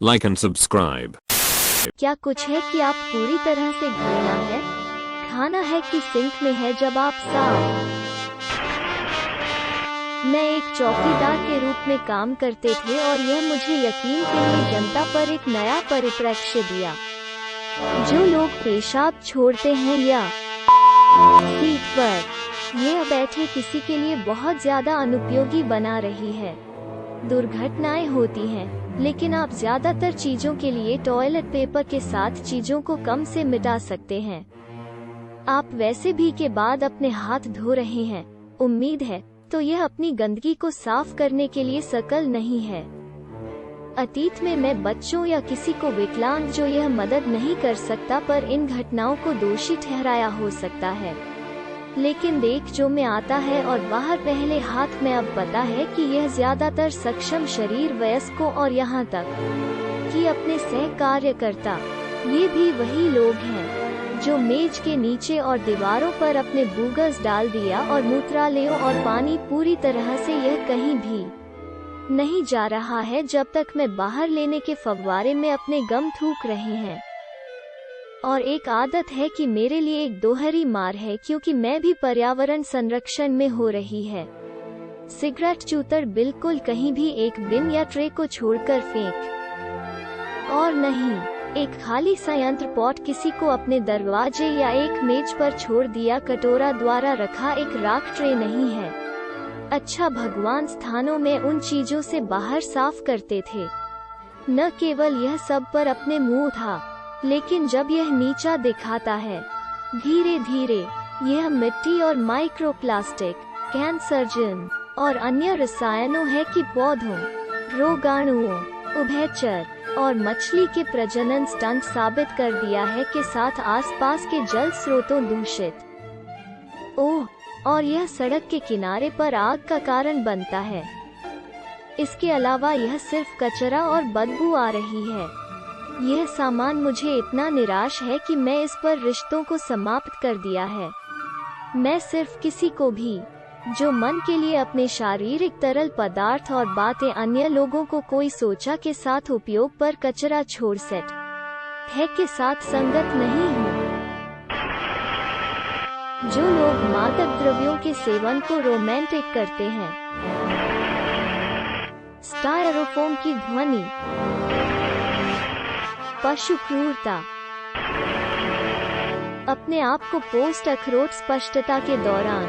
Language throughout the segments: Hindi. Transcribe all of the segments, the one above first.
like and subscribe. क्या कुछ है कि आप पूरी तरह से घृणा है? खाना है कि सिंक में है जब आप साफ? मैं एक चौकीदार के रूप में काम करते थे और यह मुझे यकीन के लिए जनता पर एक नया परिप्रेक्ष्य दिया। जो लोग पेशाब छोड़ते हैं या सीट पर यह बैठे किसी के लिए बहुत ज्यादा अनुपयोगी बना रही है। दुर्घटनाएं होती हैं, लेकिन आप ज्यादातर चीजों के लिए टॉयलेट पेपर के साथ चीजों को कम से मिटा सकते हैं। आप वैसे भी के बाद अपने हाथ धो रहे हैं, उम्मीद है, तो यह अपनी गंदगी को साफ करने के लिए सकल नहीं है। अतीत में मैं बच्चों या किसी को विकलांग जो यह मदद नहीं कर सकता पर इन घटनाओं को दोषी ठहराया हो सकता है। लेकिन देख जो में आता है और बाहर पहले हाथ में अब पता है कि यह ज्यादातर सक्षम शरीर वयस्कों और यहाँ तक कि अपने सह कार्यकर्ता ये भी वही लोग हैं जो मेज के नीचे और दीवारों पर अपने बूगर्स डाल दिया और मूत्रालयों और पानी पूरी तरह से यह कहीं भी नहीं जा रहा है जब तक मैं बाहर लेने के फव्वारे में अपने गम थूक रहे हैं। और एक आदत है कि मेरे लिए एक दोहरी मार है क्योंकि मैं भी पर्यावरण संरक्षण में हो रही है। सिगरेट चूतर बिल्कुल कहीं भी एक बिन या ट्रे को छोड़कर फेंक और नहीं एक खाली संयंत्र पॉट किसी को अपने दरवाजे या एक मेज पर छोड़ दिया कटोरा द्वारा रखा एक राख ट्रे नहीं है। अच्छा भगवान स्थानों में उन चीजों से बाहर साफ करते थे। न केवल यह सब पर अपने मुंह था, लेकिन जब यह नीचा दिखाता है धीरे धीरे यह मिट्टी और माइक्रोप्लास्टिक कैंसरजन और अन्य रसायनों है कि पौधों, रोगाणुओं, उभयचर और मछली के प्रजनन स्टंट साबित कर दिया है के साथ आसपास के जल स्रोतों दूषित। ओह, और यह सड़क के किनारे पर आग का कारण बनता है। इसके अलावा यह सिर्फ कचरा और बदबू आ रही है। यह सामान मुझे इतना निराश है कि मैं इस पर रिश्तों को समाप्त कर दिया है। मैं सिर्फ किसी को भी जो मन के लिए अपने शारीरिक तरल पदार्थ और बातें अन्य लोगों को कोई सोचा के साथ उपयोग पर कचरा छोड़ सेट है के साथ संगत नहीं हूँ। जो लोग मादक द्रव्यों के सेवन को रोमांटिक करते हैं, स्टायरोफोम की ध्वनि, पशु क्रूरता, अपने आप को पोस्ट अखरोट स्पष्टता के दौरान,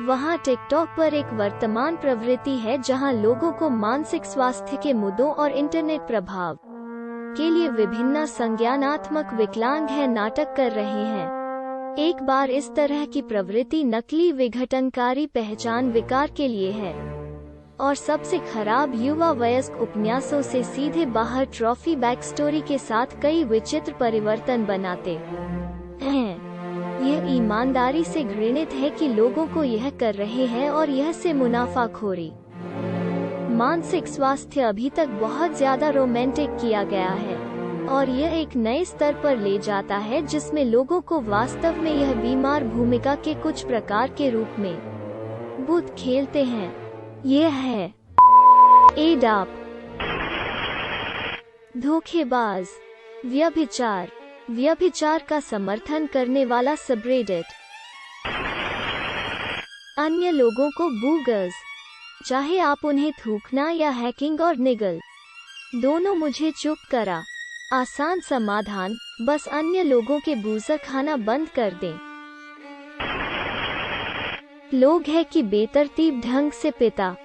वहाँ टिकटॉक पर एक वर्तमान प्रवृत्ति है जहाँ लोगों को मानसिक स्वास्थ्य के मुद्दों और इंटरनेट प्रभाव के लिए विभिन्न संज्ञानात्मक विकलांग है नाटक कर रहे हैं। एक बार इस तरह की प्रवृत्ति नकली विघटनकारी पहचान विकार के लिए है और सबसे खराब युवा वयस्क उपन्यासों से सीधे बाहर ट्रॉफी बैकस्टोरी के साथ कई विचित्र परिवर्तन बनाते हैं। यह ईमानदारी से घृणित है कि लोगों को यह कर रहे हैं और यह से मुनाफाखोरी। मानसिक स्वास्थ्य अभी तक बहुत ज्यादा रोमांटिक किया गया है और यह एक नए स्तर पर ले जाता है जिसमें लोगों को वास्तव में यह बीमार भूमिका के कुछ प्रकार के रूप में भूत खेलते हैं। यह है एडाप, धोखेबाज, व्यभिचार का समर्थन करने वाला सबरेडिट, अन्य लोगों को बूगर्स, चाहे आप उन्हें थूकना या हैकिंग और निगल दोनों मुझे चुप करा। आसान समाधान, बस अन्य लोगों के बूजर खाना बंद कर दें। लोग है कि बेतरतीब ढंग से पिता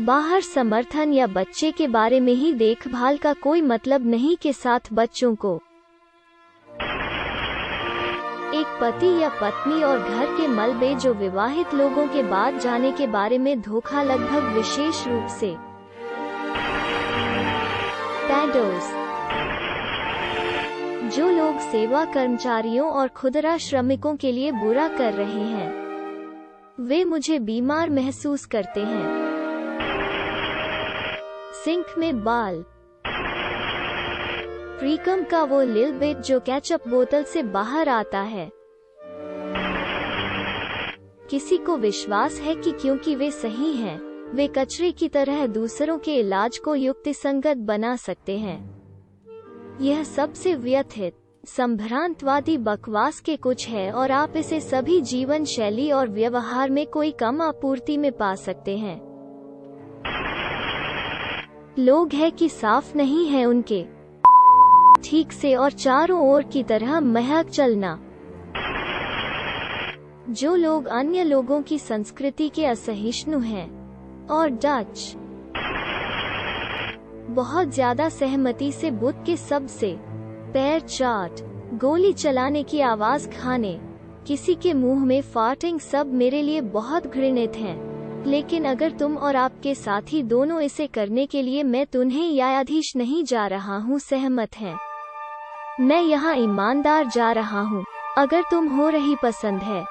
बाहर समर्थन या बच्चे के बारे में ही देखभाल का कोई मतलब नहीं के साथ बच्चों को एक पति या पत्नी और घर के मलबे जो विवाहित लोगों के बाद जाने के बारे में धोखा लगभग विशेष रूप से पैडोस जो लोग सेवा कर्मचारियों और खुदरा श्रमिकों के लिए बुरा कर रहे हैं, वे मुझे बीमार महसूस करते हैं। सिंक में बाल, प्रीकम का वो लिल बिट जो केचप बोतल से बाहर आता है। किसी को विश्वास है कि क्योंकि वे सही हैं, वे कचरे की तरह दूसरों के इलाज को युक्तिसंगत बना सकते हैं। यह सबसे व्यथित, संभ्रांतवादी बकवास के कुछ है और आप इसे सभी जीवन शैली और व्यवहार में कोई कम आपूर्ति में पा सकते हैं। लोग हैं कि साफ नहीं है उनके ठीक से और चारों ओर की तरह महक चलना। जो लोग अन्य लोगों की संस्कृति के असहिष्णु हैं और डच बहुत ज्यादा सहमति से बुत के सबसे पैर चाट, गोली चलाने की आवाज खाने, किसी के मुंह में फार्टिंग सब मेरे लिए बहुत घृणित हैं। लेकिन अगर तुम और आपके साथी दोनों इसे करने के लिए मैं तुम्हें न्यायाधीश नहीं जा रहा हूँ सहमत हैं, मैं यहाँ ईमानदार जा रहा हूँ। अगर तुम हो रही पसंद है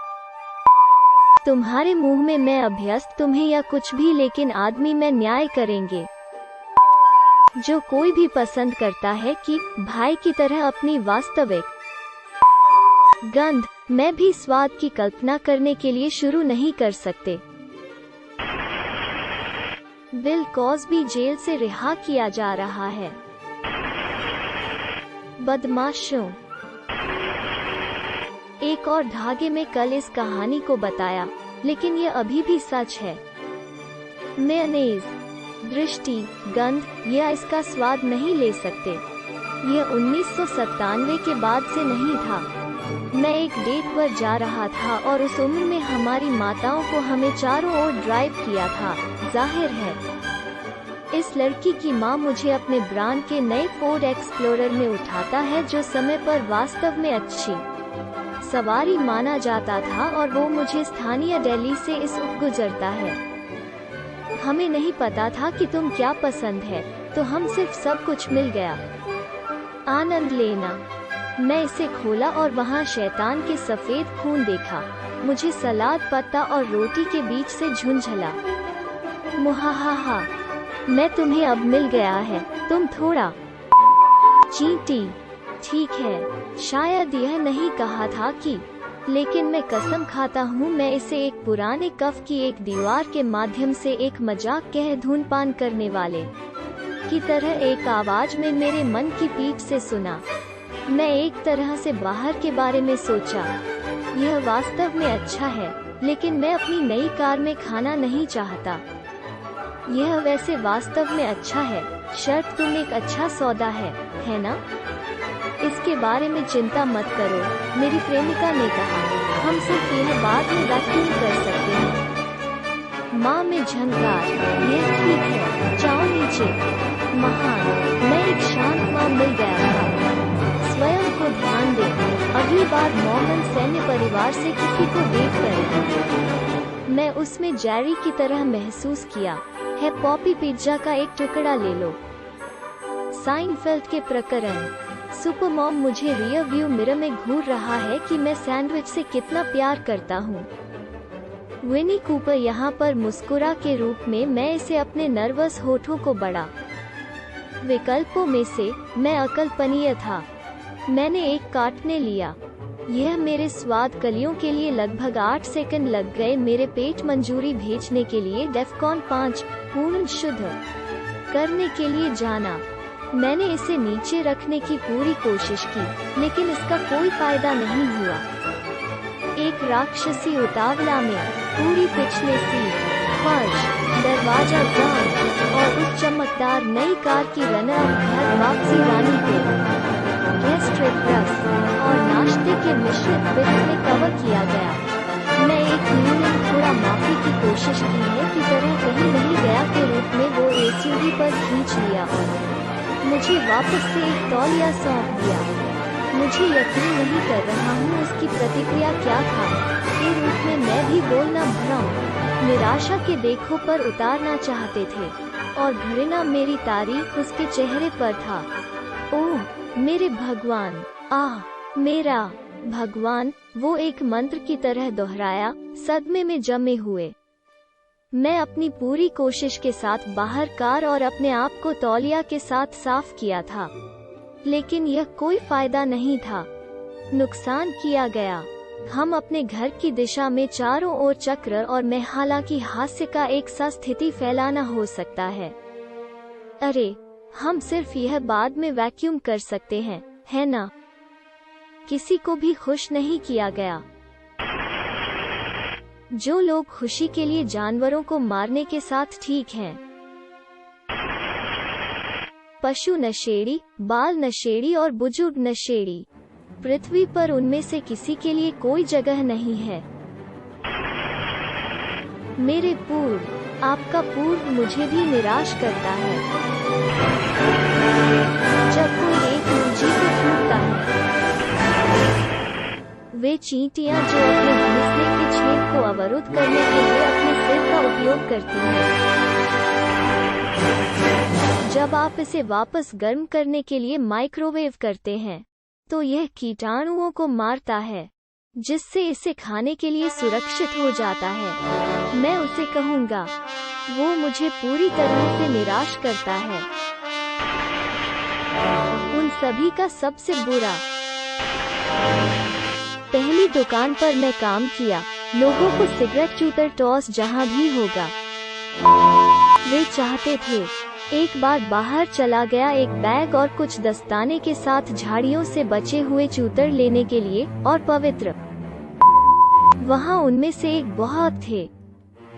तुम्हारे मुंह में मैं अभ्यस्त तुम्हें या कुछ भी, लेकिन आदमी में न्याय करेंगे। जो कोई भी पसंद करता है कि भाई की तरह अपनी वास्तविक गंध में भी स्वाद की कल्पना करने के लिए शुरू नहीं कर सकते। बिल कॉस्बी जेल से रिहा किया जा रहा है। बदमाशों। एक और धागे में कल इस कहानी को बताया, लेकिन यह अभी भी सच है। मेयोनेज़, दृष्टि, गंध या इसका स्वाद नहीं ले सकते। यह 1997 के बाद से नहीं था। मैं एक डेट पर जा रहा था और उस उम्र में हमारी माताओं को हमें चारों ओर ड्राइव किया था। जाहिर है इस लड़की की माँ मुझे अपने ब्रांड के नए फोर्ड एक्सप्लोरर में उठाता है, जो समय पर वास्तव में अच्छी सवारी माना जाता था, और वो मुझे स्थानीय दिल्ली से इस गुजरता है। हमें नहीं पता था कि तुम क्या पसंद है, तो हम सिर्फ सब कुछ मिल गया। आनंद लेना। मैं इसे खोला और वहाँ शैतान के सफेद खून देखा। मुझे सलाद, पत्ता और रोटी के बीच से झुंझला। मुहाहा, मैं तुम्हें अब मिल गया है, तुम थोड़ा चींटी। ठीक है, शायद यह नहीं कहा था कि, लेकिन मैं कसम खाता हूँ मैं इसे एक पुराने कफ की एक दीवार के माध्यम से एक मजाक कह धूम्रपान करने वाले की तरह एक आवाज में मेरे मन की पीठ से सुना। मैं एक तरह से बाहर के बारे में सोचा, यह वास्तव में अच्छा है, लेकिन मैं अपनी नई कार में खाना नहीं चाहता। यह वैसे वास्तव में अच्छा है, शर्त तुम एक अच्छा सौदा है ना? इसके बारे में चिंता मत करो, मेरी प्रेमिका ने कहा। हम सिर्फ यह बाद में वैक्यूम कर सकते हैं। माँ में झंकार, यह ठीक है, जाओ नीचे। महान, मैं एक शांत माँ मिल गया था। स्वयं को ध्यान दे, अगली बार मॉर्मन सैन्य परिवार से किसी को देख कर मैं उसमें जेरी की तरह महसूस किया है। पॉपी पिज्जा का एक टुकड़ा ले लो। साइनफेल्ड के प्रकरण। सुपरमॉम मुझे रियर व्यू मिरर में घूर रहा है कि मैं सैंडविच से कितना प्यार करता हूँ। विनी कूपर यहाँ पर मुस्कुरा के रूप में मैं इसे अपने नर्वस होठों को बढ़ा। विकल्पों में से मैं अकल्पनीय था। मैंने एक काटने लिया। यह मेरे स्वाद कलियों के लिए लगभग 8 सेकंड लग गए। मेरे पेट मंजूरी भेजने के लिए डेफकॉन 5 पूर्ण शुद्ध करने के लिए जाना। मैंने इसे नीचे रखने की पूरी कोशिश की, लेकिन इसका कोई फायदा नहीं हुआ। एक राक्षसी उतावला में पूरी पिछले सीट, फर्श, दरवाजा जाम और उस चमकदार नई कार की रनर घर वापसी रानी को गेस्ट्रिक रस और नाश्ते के मिश्रित वित्त में कवर किया गया। मैं एक न्यूनतम थोड़ा माफी की कोशिश की है की तरह कहीं नहीं गया के रूप में वो एसयूवी पर खींच लिया। मुझे वापस से एक तौलिया सौंप दिया। मुझे यकीन नहीं कर रहा हूँ उसकी प्रतिक्रिया क्या था। के रूप में मैं भी बोलना भ्रम, निराशा के देखों पर उतारना चाहते थे, और घृणा मेरी तारीफ उसके चेहरे पर था। ओह मेरे भगवान, आह मेरा भगवान, वो एक मंत्र की तरह दोहराया, सदमे में जमे हुए। मैं अपनी पूरी कोशिश के साथ बाहर कार और अपने आप को तौलिया के साथ साफ किया था, लेकिन यह कोई फायदा नहीं था। नुकसान किया गया। हम अपने घर की दिशा में चारों ओर चक्र और मैं हालांकि हास्य का एक सा स्थिति फैलाना हो सकता है। अरे, हम सिर्फ यह बाद में वैक्यूम कर सकते हैं, है ना? किसी को भी खुश नहीं किया गया। जो लोग खुशी के लिए जानवरों को मारने के साथ ठीक हैं। पशु नशेड़ी, बाल नशेड़ी और बुजुर्ग नशेड़ी, पृथ्वी पर उनमें से किसी के लिए कोई जगह नहीं है। मेरे पूर्व, आपका पूर्व मुझे भी निराश करता है। जब कोई एक मुंजी को छूटता है, वे चींटियां जो अपने घोंसले के छेद को अवरुद्ध करने के लिए अपने सिर का उपयोग करती हैं। जब आप इसे वापस गर्म करने के लिए माइक्रोवेव करते हैं, तो यह कीटाणुओं को मारता है, जिससे इसे खाने के लिए सुरक्षित हो जाता है। मैं उसे कहूँगा, वो मुझे पूरी तरह से निराश करता है। उन सभी का सबसे बुरा। पहली दुकान पर मैं काम किया, लोगों को सिगरेट चूतर टॉस जहाँ भी होगा। वे चाहते थे। एक बार बाहर चला गया एक बैग और कुछ दस्ताने के साथ झाड़ियों से बचे हुए चूतर लेने के लिए, और पवित्र। वहाँ उनमें से एक बहुत थे।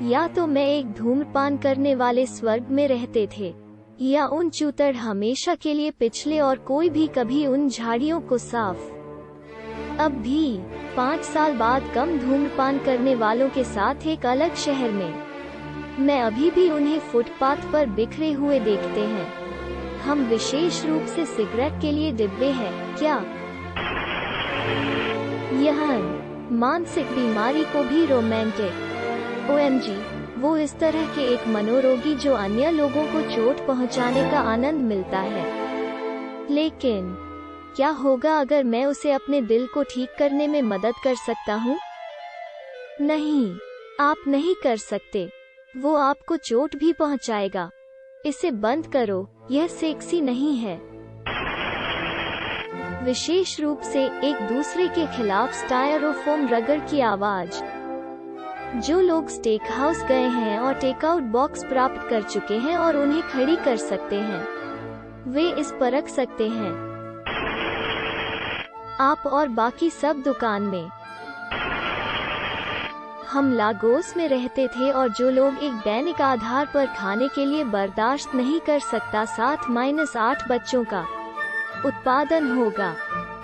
या तो मैं एक धूम्रपान करने वाले स्वर्ग में रहते थे, या उन चूतर हमेशा के लिए पिछले और कोई भी कभी उन झाड़ियों को साफ। अब भी 5 साल बाद कम धूम्रपान करने वालों के साथ एक अलग शहर में, मैं अभी भी उन्हें फुटपाथ पर बिखरे हुए देखते हैं। हम विशेष रूप से सिगरेट के लिए डिब्बे हैं क्या? यह मानसिक बीमारी को भी रोमांटिक। OMG, वो इस तरह के एक मनोरोगी जो अन्य लोगों को चोट पहुंचाने का आनंद मिलता है। लेकिन क्या होगा अगर मैं उसे अपने दिल को ठीक करने में मदद कर सकता हूँ? नहीं, आप नहीं कर सकते। वो आपको चोट भी पहुंचाएगा। इसे बंद करो, यह सेक्सी नहीं है। विशेष रूप से एक दूसरे के खिलाफ स्टायरोफोम रगड़ की आवाज। जो लोग स्टेक हाउस गए हैं और टेकआउट बॉक्स प्राप्त कर चुके हैं और उन्हें खड़ी कर सकते हैं, वे इस पर रख सकते हैं। आप और बाकी सब दुकान में। हम लागोस में रहते थे और जो लोग एक दैनिक आधार पर खाने के लिए बर्दाश्त नहीं कर सकता 7-8 बच्चों का उत्पादन होगा।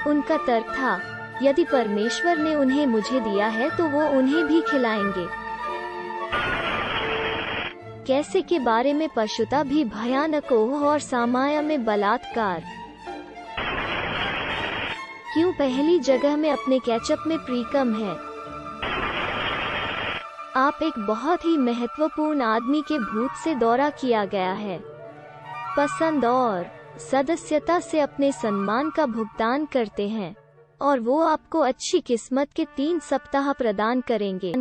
उनका तर्क था, यदि परमेश्वर ने उन्हें मुझे दिया है तो वो उन्हें भी खिलाएंगे। कैसे के बारे में पशुता भी भयानक ओह और सामाया में बलात्कार। क्यों पहली जगह में अपने केचप में प्रीकम है। आप एक बहुत ही महत्वपूर्ण आदमी के भूत से दौरा किया गया है। पसंद और सदस्यता से अपने सम्मान का भुगतान करते हैं, और वो आपको अच्छी किस्मत के 3 सप्ताह प्रदान करेंगे।